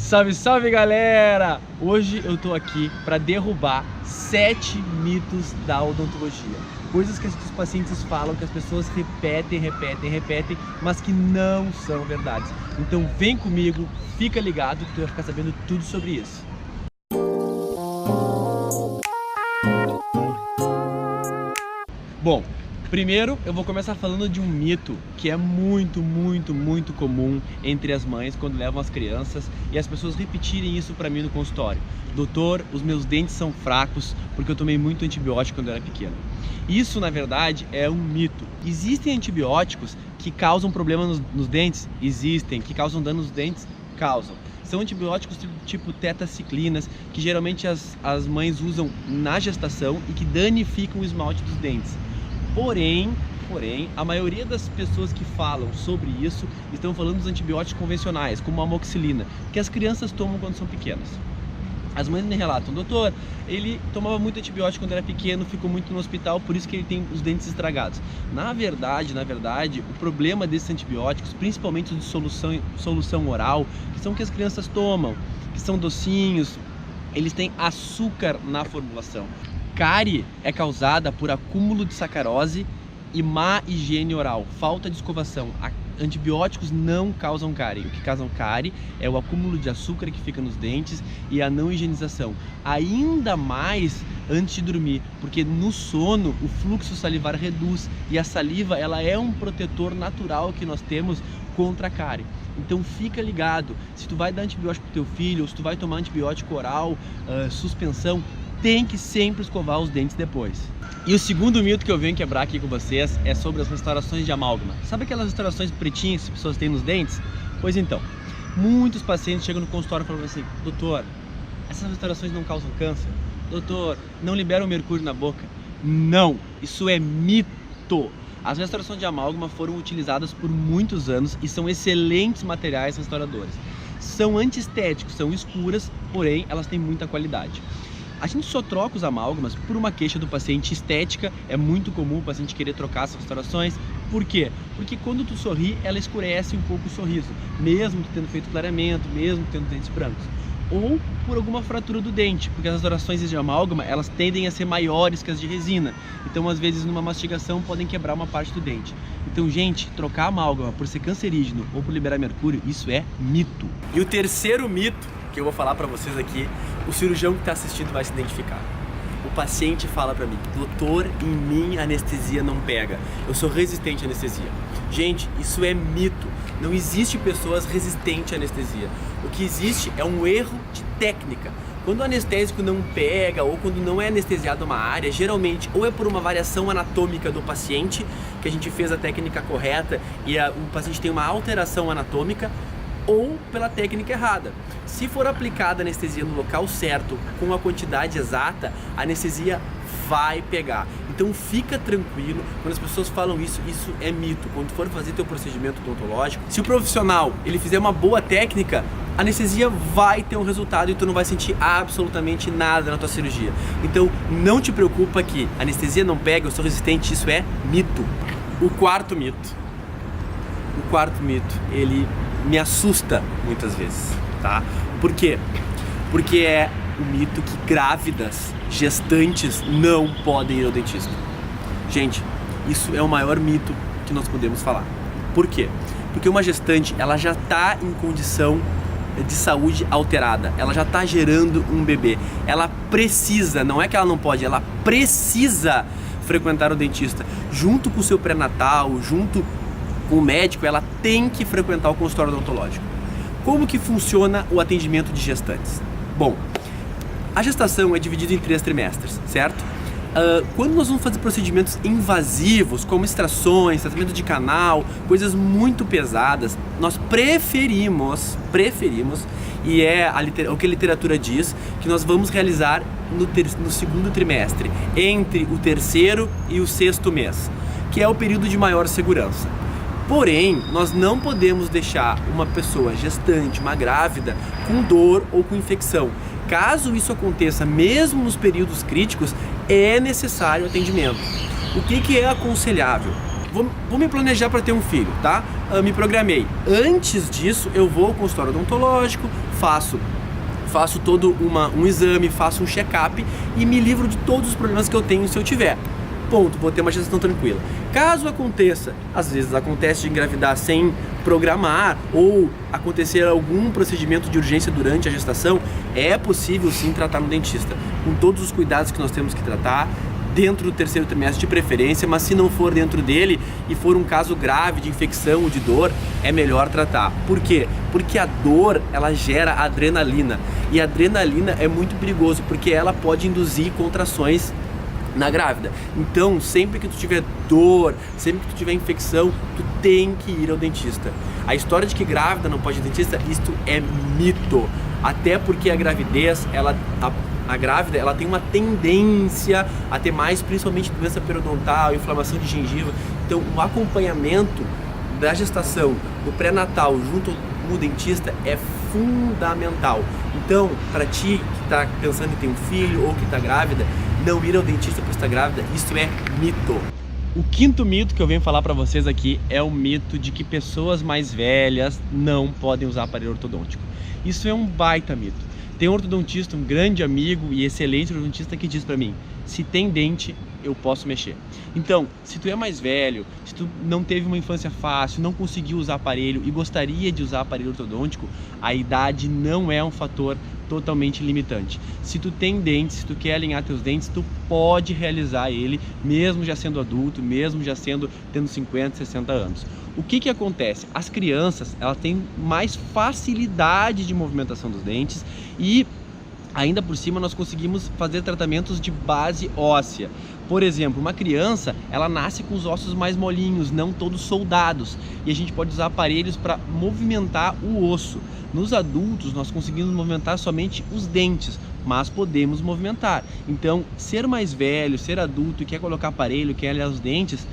Salve, salve galera! Hoje eu tô aqui para derrubar 7 mitos da odontologia. Coisas que os pacientes falam, que as pessoas repetem, mas que não são verdades. Então vem comigo, fica ligado que tu vai ficar sabendo tudo sobre isso. Bom, primeiro eu vou começar falando de um mito que é muito comum entre as mães quando levam as crianças e as pessoas repetirem isso pra mim no consultório. Doutor, os meus dentes são fracos porque eu tomei muito antibiótico quando eu era pequeno. Isso, na verdade, é um mito. Existem antibióticos que causam problema nos dentes? Existem. Que causam dano nos dentes? Causam. São antibióticos tipo tetaciclinas, que geralmente as mães usam na gestação e que danificam o esmalte dos dentes. Porém, a maioria das pessoas que falam sobre isso estão falando dos antibióticos convencionais, como a amoxicilina, que as crianças tomam quando são pequenas. As mães me relatam, doutor, ele tomava muito antibiótico quando era pequeno, ficou muito no hospital, por isso que ele tem os dentes estragados. Na verdade, o problema desses antibióticos, principalmente de solução oral, que são que as crianças tomam, que são docinhos, eles têm açúcar na formulação. Cárie é causada por acúmulo de sacarose e má higiene oral, falta de escovação. Antibióticos não causam cárie. O que causa cárie é o acúmulo de açúcar que fica nos dentes e a não higienização. Ainda mais antes de dormir, porque no sono o fluxo salivar reduz e a saliva ela é um protetor natural que nós temos contra a cárie. Então fica ligado, se tu vai dar antibiótico pro teu filho ou se tu vai tomar antibiótico oral, suspensão, tem que sempre escovar os dentes depois. E o segundo mito que eu venho quebrar aqui com vocês é sobre as restaurações de amálgama. Sabe aquelas restaurações pretinhas que as pessoas têm nos dentes? Pois então, muitos pacientes chegam no consultório e falam assim, doutor, essas restaurações não causam câncer? Doutor, não liberam mercúrio na boca? Não, isso é mito. As restaurações de amálgama foram utilizadas por muitos anos e são excelentes materiais restauradores. São antiestéticos, são escuras, porém elas têm muita qualidade. A gente só troca os amálgamas por uma queixa do paciente estética. É muito comum o paciente querer trocar essas restaurações. Por quê? Porque quando tu sorri, ela escurece um pouco o sorriso, mesmo tu tendo feito clareamento, mesmo tendo dentes brancos. Ou por alguma fratura do dente, porque as restaurações de amálgama, elas tendem a ser maiores que as de resina. Então, às vezes, numa mastigação, podem quebrar uma parte do dente. Então, gente, trocar amálgama por ser cancerígeno ou por liberar mercúrio, isso é mito. E o terceiro mito que eu vou falar pra vocês aqui, o cirurgião que tá assistindo vai se identificar. O paciente fala pra mim, doutor, em mim a anestesia não pega, eu sou resistente à anestesia. Gente, isso é mito, não existe pessoas resistentes à anestesia. O que existe é um erro de técnica. Quando o anestésico não pega ou quando não é anestesiado uma área, geralmente ou é por uma variação anatômica do paciente, que a gente fez a técnica correta e o paciente tem uma alteração anatômica, ou pela técnica errada. Se for aplicada a anestesia no local certo, com a quantidade exata, a anestesia vai pegar. Então fica tranquilo, quando as pessoas falam isso é mito. Quando for fazer teu procedimento odontológico, se o profissional ele fizer uma boa técnica, a anestesia vai ter um resultado e tu não vai sentir absolutamente nada na tua cirurgia. Então não te preocupa que a anestesia não pega, eu sou resistente, isso é mito. O quarto mito, ele me assusta muitas vezes, tá? Por quê? Porque é o mito que grávidas, gestantes não podem ir ao dentista. Gente, isso é o maior mito que nós podemos falar. Por quê? Porque uma gestante, ela já está em condição de saúde alterada, ela já está gerando um bebê. Ela precisa, não é que ela não pode, ela precisa frequentar o dentista. Junto com o seu pré-natal, junto com o médico, ela tem que frequentar o consultório odontológico. Como que funciona o atendimento de gestantes? Bom, a gestação é dividida em 3 trimestres, certo? Quando nós vamos fazer procedimentos invasivos, como extrações, tratamento de canal, coisas muito pesadas, nós preferimos, e é o que a literatura diz, que nós vamos realizar no segundo trimestre, entre o 3º e o 6º mês, que é o período de maior segurança. Porém, nós não podemos deixar uma pessoa gestante, uma grávida, com dor ou com infecção. Caso isso aconteça, mesmo nos períodos críticos, é necessário atendimento. O que é aconselhável? vou me planejar para ter um filho, tá? Me programei. Antes disso, eu vou ao consultório odontológico, faço todo um exame, faço um check-up e me livro de todos os problemas que eu tenho se eu tiver. Ponto, vou ter uma gestação tranquila. Caso aconteça, às vezes acontece de engravidar sem programar ou acontecer algum procedimento de urgência durante a gestação, é possível sim tratar no dentista, com todos os cuidados que nós temos que tratar, dentro do 3º trimestre de preferência, mas se não for dentro dele e for um caso grave de infecção ou de dor, é melhor tratar. Por quê? Porque a dor, ela gera adrenalina, e a adrenalina é muito perigoso, porque ela pode induzir contrações na grávida. Então, sempre que tu tiver dor, sempre que tu tiver infecção, tu tem que ir ao dentista. A história de que grávida não pode ir ao dentista, isto é mito. Até porque a gravidez, a grávida, ela tem uma tendência a ter mais, principalmente doença periodontal, inflamação de gengiva. Então, o acompanhamento da gestação, do pré-natal junto no dentista é fundamental. Então, para ti que está pensando em ter um filho ou que está grávida, não ir ao dentista por estar grávida, isso é mito. O 5º mito que eu venho falar para vocês aqui é o mito de que pessoas mais velhas não podem usar aparelho ortodôntico. Isso é um baita mito. Tem um ortodontista, um grande amigo e excelente ortodontista que diz para mim: se tem dente, eu posso mexer. Então, se tu é mais velho, se tu não teve uma infância fácil, não conseguiu usar aparelho e gostaria de usar aparelho ortodôntico, a idade não é um fator totalmente limitante. Se tu tem dentes, se tu quer alinhar teus dentes, tu pode realizar ele, mesmo já sendo adulto, mesmo já tendo 50, 60 anos. O que acontece? As crianças, elas têm mais facilidade de movimentação dos dentes e ainda por cima nós conseguimos fazer tratamentos de base óssea. Por exemplo, uma criança, ela nasce com os ossos mais molinhos, não todos soldados, e a gente pode usar aparelhos para movimentar o osso. Nos adultos, nós conseguimos movimentar somente os dentes, mas podemos movimentar. Então, ser mais velho, ser adulto e quer colocar aparelho, quer alinhar os dentes,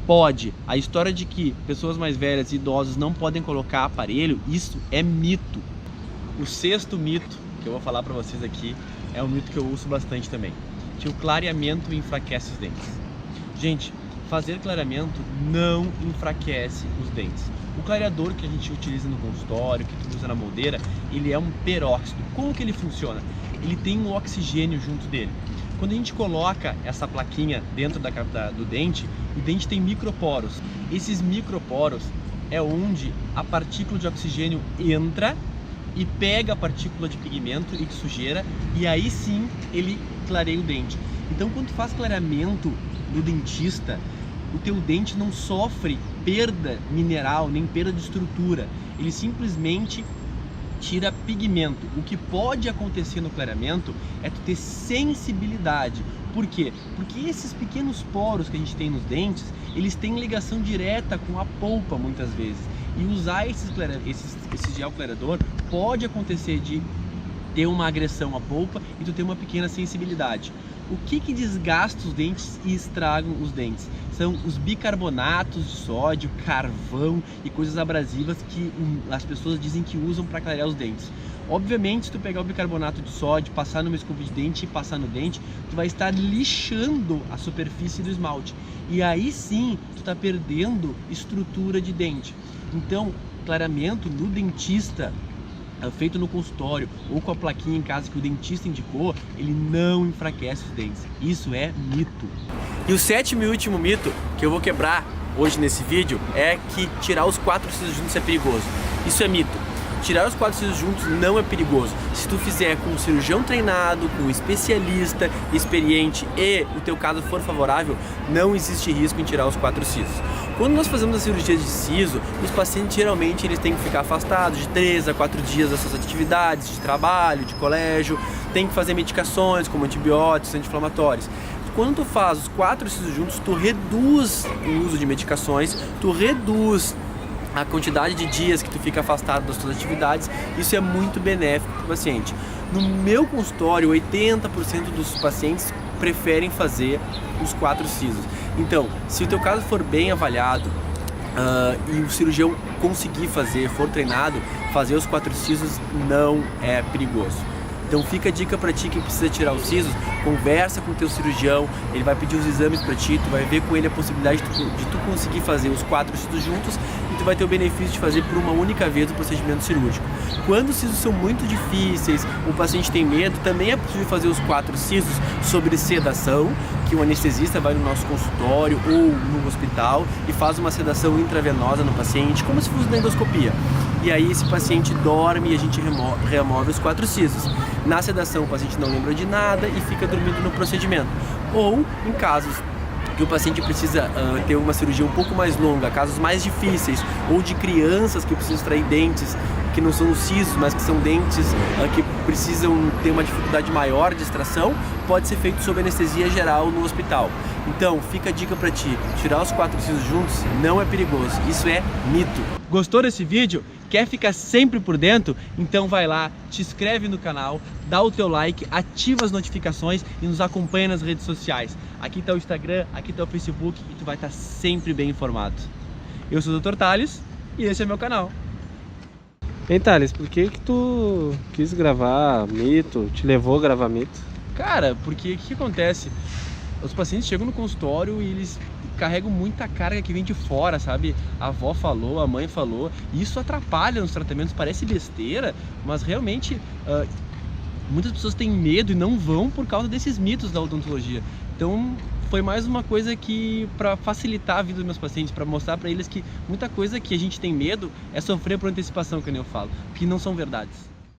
pode. A história de que pessoas mais velhas e idosos não podem colocar aparelho, isso é mito. O 6º mito que eu vou falar para vocês aqui é um mito que eu uso bastante também, que o clareamento enfraquece os dentes. Gente, fazer clareamento não enfraquece os dentes. O clareador que a gente utiliza no consultório, que tu usa na moldeira, ele é um peróxido. Como que ele funciona? Ele tem um oxigênio junto dele. Quando a gente coloca essa plaquinha dentro do dente, o dente tem microporos. Esses microporos é onde a partícula de oxigênio entra e pega a partícula de pigmento e de sujeira, e aí sim ele clareia o dente. Então, quando tu faz clareamento do dentista, o teu dente não sofre perda mineral, nem perda de estrutura. Ele simplesmente tira pigmento. O que pode acontecer no clareamento é tu ter sensibilidade. Por quê? Porque esses pequenos poros que a gente tem nos dentes, eles têm ligação direta com a polpa muitas vezes. E usar esse gel clareador pode acontecer de ter uma agressão à polpa e tu ter uma pequena sensibilidade. O que desgasta os dentes e estragam os dentes? São os bicarbonatos de sódio, carvão e coisas abrasivas que as pessoas dizem que usam para clarear os dentes. Obviamente, se tu pegar o bicarbonato de sódio, passar numa escova de dente e passar no dente, tu vai estar lixando a superfície do esmalte. E aí sim, tu está perdendo estrutura de dente. Então, clareamento no dentista, feito no consultório ou com a plaquinha em casa que o dentista indicou, ele não enfraquece os dentes. Isso é mito. E o 7º e último mito que eu vou quebrar hoje nesse vídeo é que tirar os 4 sisos juntos é perigoso. Isso é mito. Tirar os 4 sisos juntos não é perigoso. Se tu fizer com um cirurgião treinado, com um especialista experiente e o teu caso for favorável, não existe risco em tirar os 4 sisos. Quando nós fazemos a cirurgia de siso, os pacientes geralmente eles têm que ficar afastados de 3 a 4 dias das suas atividades de trabalho, de colégio, tem que fazer medicações como antibióticos, anti-inflamatórios. Quando tu faz os 4 sisos juntos, tu reduz o uso de medicações, tu reduz a quantidade de dias que tu fica afastado das tuas atividades. Isso é muito benéfico para o paciente. No meu consultório, 80% dos pacientes preferem fazer os 4 sisos. Então, se o teu caso for bem avaliado e o cirurgião conseguir fazer, for treinado, fazer os 4 sisos não é perigoso. Então fica a dica pra ti que precisa tirar os sisos, conversa com o teu cirurgião, ele vai pedir os exames pra ti, tu vai ver com ele a possibilidade de tu conseguir fazer os 4 sisos juntos e tu vai ter o benefício de fazer por uma única vez o procedimento cirúrgico. Quando os sisos são muito difíceis, o paciente tem medo, também é possível fazer os 4 sisos sobre sedação, que o anestesista vai no nosso consultório ou no hospital e faz uma sedação intravenosa no paciente, como se fosse uma endoscopia. E aí esse paciente dorme e a gente remove os 4 sisos. Na sedação o paciente não lembra de nada e fica dormindo no procedimento. Ou em casos que o paciente precisa ter uma cirurgia um pouco mais longa, casos mais difíceis, ou de crianças que precisam extrair dentes, que não são os sisos, mas que são dentes que precisam ter uma dificuldade maior de extração, pode ser feito sob anestesia geral no hospital. Então, fica a dica pra ti, tirar os 4 sisos juntos não é perigoso, isso é mito. Gostou desse vídeo? Quer ficar sempre por dentro? Então vai lá, te inscreve no canal, dá o teu like, ativa as notificações e nos acompanha nas redes sociais. Aqui tá o Instagram, aqui tá o Facebook e tu vai estar sempre bem informado. Eu sou o Dr. Thales e esse é meu canal. Hein, Thales, por que tu quis gravar mito, te levou a gravar mito? Cara, porque o que acontece? Os pacientes chegam no consultório e eles carregam muita carga que vem de fora, sabe? A avó falou, a mãe falou, e isso atrapalha nos tratamentos, parece besteira, mas realmente muitas pessoas têm medo e não vão por causa desses mitos da odontologia. Então foi mais uma coisa que para facilitar a vida dos meus pacientes, para mostrar para eles que muita coisa que a gente tem medo é sofrer por antecipação, que nem eu falo, que não são verdades.